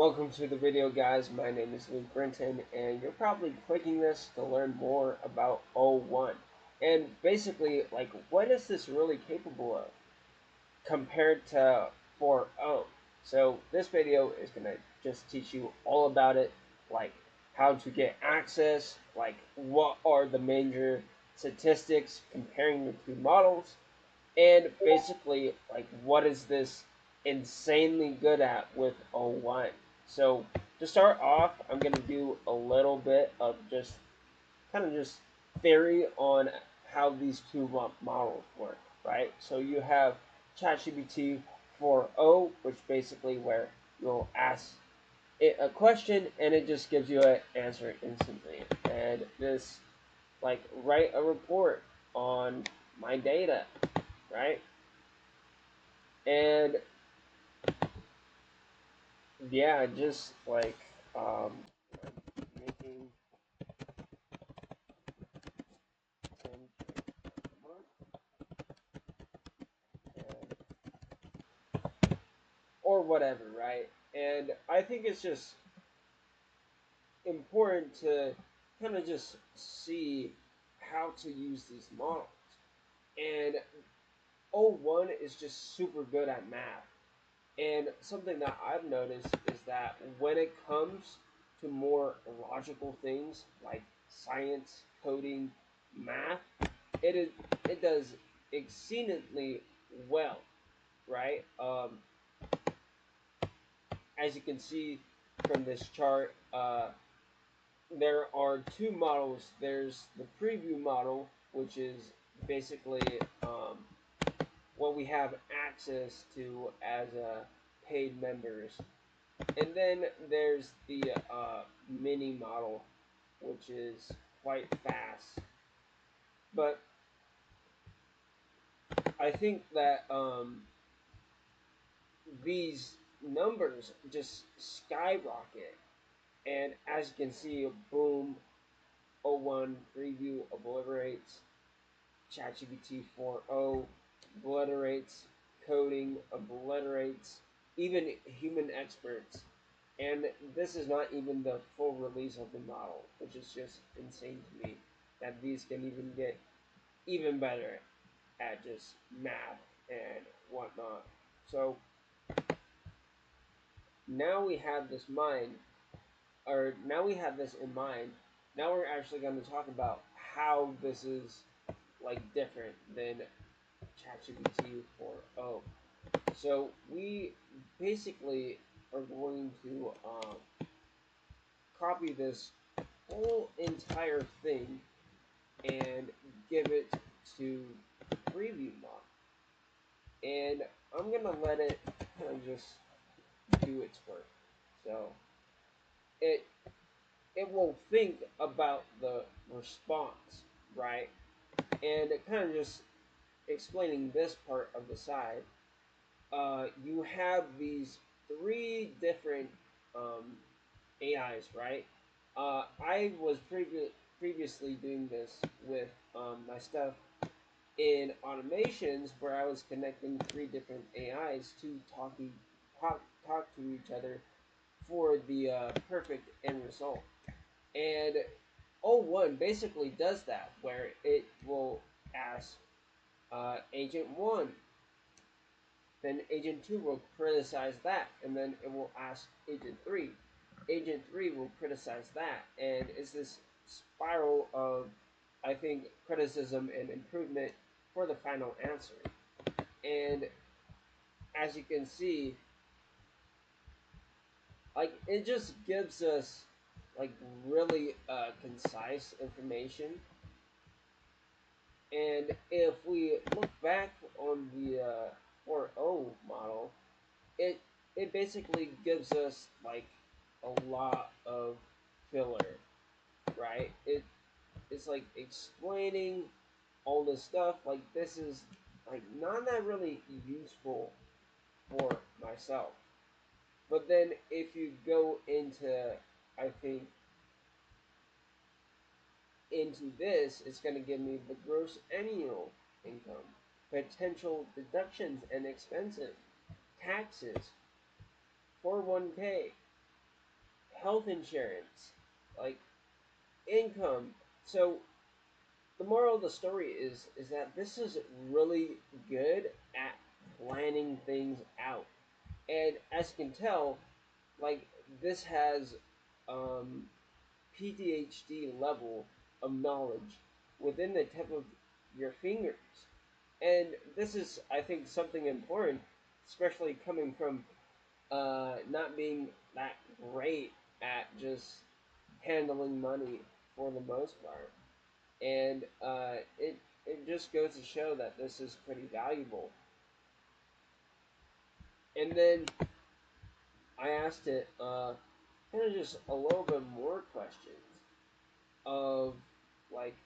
Welcome to the video, guys. My name is Luke Brinton, and you're probably clicking this to learn more about O1. And basically, what is this really capable of compared to 4.0? So this video is going to just teach you all about it, like how to get access, like what are the major statistics comparing the two models, and basically, what is this insanely good at with O1? So to start off, I'm going to do a little bit of just theory on how these two models work, right? So you have ChatGPT 4.0, which basically where you'll ask it a question and it just gives you an answer instantly. And this, write a report on my data, right? And yeah, just making 10K a month, or whatever, right? And I think it's just important to kind of just see how to use these models. And O1 is just super good at math. And something that I've noticed is that when it comes to more logical things like science, coding, math, it is it does exceedingly well, right? As you can see from this chart, there are two models. There's the preview model, which is basically what we have access to as paid members. And then there's the mini model, which is quite fast. But I think that these numbers just skyrocket. And as you can see, boom, O1 preview obliterates, ChatGPT 4.0 obliterates, coding obliterates, even human experts. And this is not even the full release of the model, which is just insane to me that these can even get even better at just math and whatnot. So now we have this mind, or now we have this in mind. Now we're actually going to talk about how this is different than ChatGPT 4.0. So we basically are going to copy this whole entire thing and give it to preview mod. And I'm gonna let it kind of just do its work. So it it will think about the response, right? And it kind of just explaining this part of the side. You have these three different um, AIs, right? I was previously doing this with my stuff in automations where I was connecting three different AIs to talk to each other for the perfect end result. And O1 basically does that, where it will ask Agent 1, then Agent 2 will criticize that, and then it will ask Agent 3. Agent 3 will criticize that, and it's this spiral of, I think, criticism and improvement for the final answer. And as you can see, it just gives us really concise information. And if we look back on the 4.0 model, it it basically gives us a lot of filler, right? It's like explaining all this stuff. Like this is not that really useful for myself. But then if you go into, I think, into this, it's going to give me the gross annual income, potential deductions and expenses, taxes, 401k, health insurance, like income. So the moral of the story is that this is really good at planning things out. And as you can tell, like this has um, PhD level of knowledge within the tip of your fingers. And this is, I think, something important, especially coming from not being that great at just handling money for the most part. And it just goes to show that this is pretty valuable. And then I asked it kind of just a little bit more questions of like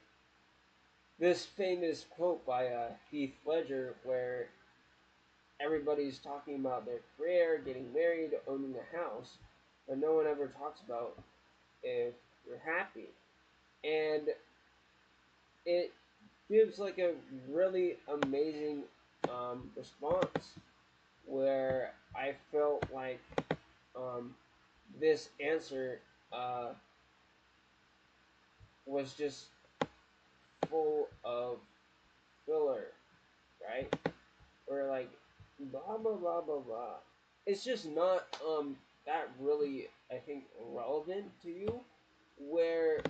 this famous quote by Heath Ledger where everybody's talking about their career, getting married, owning a house, but no one ever talks about if you're happy. And it gives like a really amazing response where I felt like um, this answer uh, was just full of filler, right? Or like blah blah blah blah blah. It's just not that really I think relevant to you. Where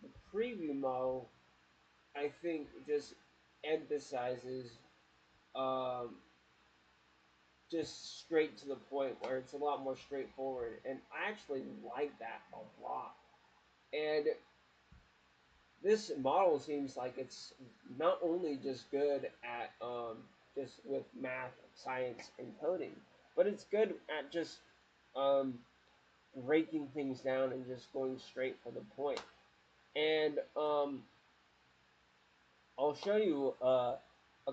the preview model I think just emphasizes um, just straight to the point where it's a lot more straightforward, and I actually like that a lot. And this model seems like it's not only just good at just with math, science, and coding, but it's good at just um, breaking things down and just going straight for the point. And I'll show you a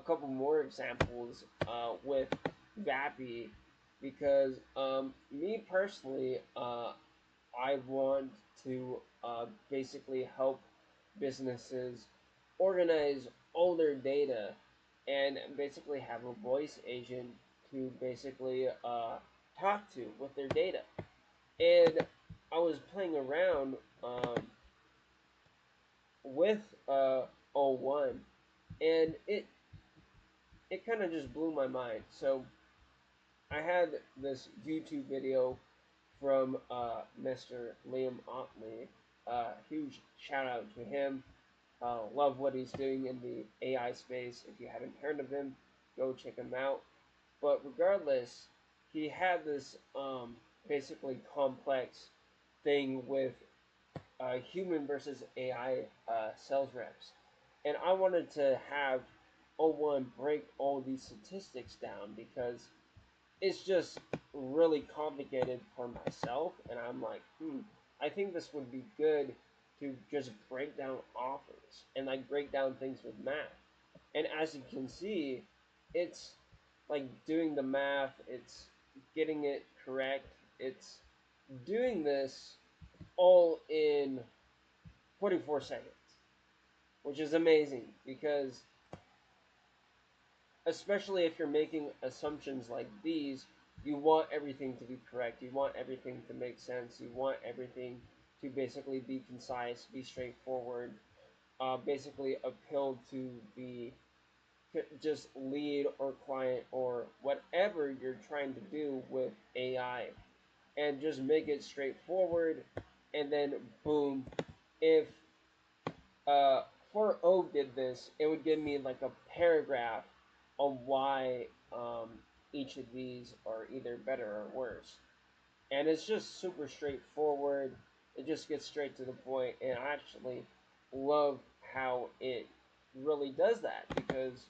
couple more examples with Vapi because me personally, I want to basically help businesses organize all their data and basically have a voice agent to basically talk to with their data. And I was playing around with O1, and it kind of just blew my mind. So I had this YouTube video from Mr. Liam Otley. Huge shout out to him. Love what he's doing in the AI space. If you haven't heard of him, go check him out. But regardless, he had this basically complex thing with human versus AI sales reps. And I wanted to have O1 break all these statistics down because it's just really complicated for myself. And I'm like, I think this would be good to just break down offers and like break down things with math. And as you can see, it's like doing the math, it's getting it correct, it's doing this all in 44 seconds, which is amazing because, especially if you're making assumptions like these, you want everything to be correct, you want everything to make sense, you want everything to basically be concise, be straightforward, basically appeal to the just lead or client or whatever you're trying to do with AI, and just make it straightforward. And then boom, if uh, for O did this, it would give me like a paragraph on why each of these are either better or worse. And it's just super straightforward. It just gets straight to the point, and I actually love how it really does that because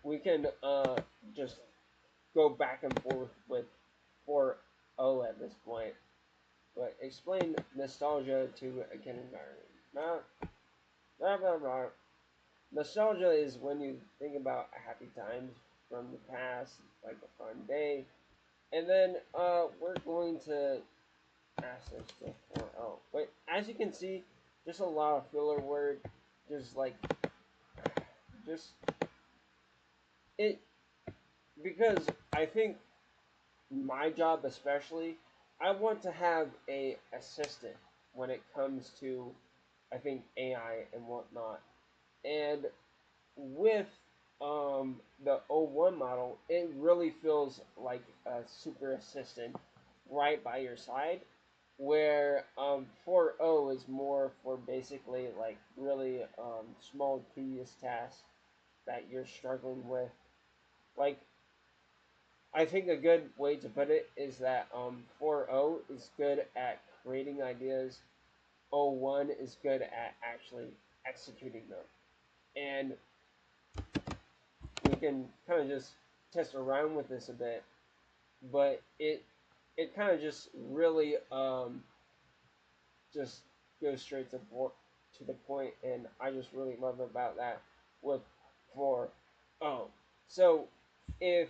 we can just go back and forth with 4O at this point. But explain nostalgia to a kindergarten. Nah, blah, blah, blah. Nostalgia is when you think about happy times from the past, like a fun day. And then we're going to ask this to 4O. But as you can see, just a lot of filler word. Just like, just it, because I think my job especially, I want to have a assistant when it comes to, I think, AI and whatnot. And with the O1 model, it really feels like a super assistant right by your side. Where 4.0 is more for basically like really small, tedious tasks that you're struggling with. Like, I think a good way to put it is that 4.0 is good at creating ideas, O1 is good at actually executing them. And we can kind of just test around with this a bit, but it kind of just really just goes straight to the point, and I just really love about that with 4.0. So if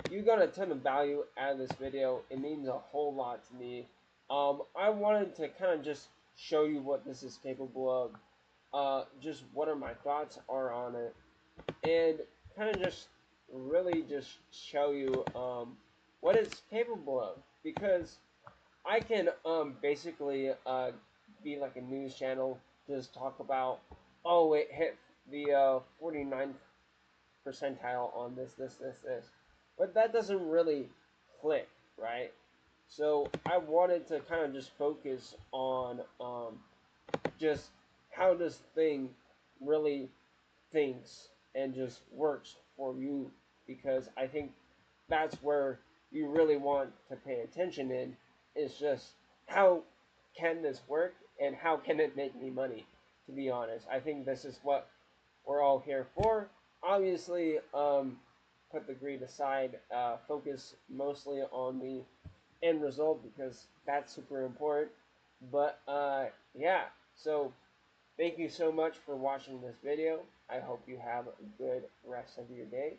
you got a ton of value out of this video, it means a whole lot to me. I wanted to kind of just show you what this is capable of, just what are my thoughts are on it, and kind of just really just show you what it's capable of, because I can basically be like a news channel, just talk about, oh, it hit the 49th percentile on this, but that doesn't really click, right? So I wanted to kind of just focus on just how this thing really thinks and just works for you, because I think that's where you really want to pay attention in, is just how can this work and how can it make me money, to be honest. I think this is what we're all here for. Obviously, put the greed aside, focus mostly on the end result because that's super important. But yeah, so thank you so much for watching this video. I hope you have a good rest of your day.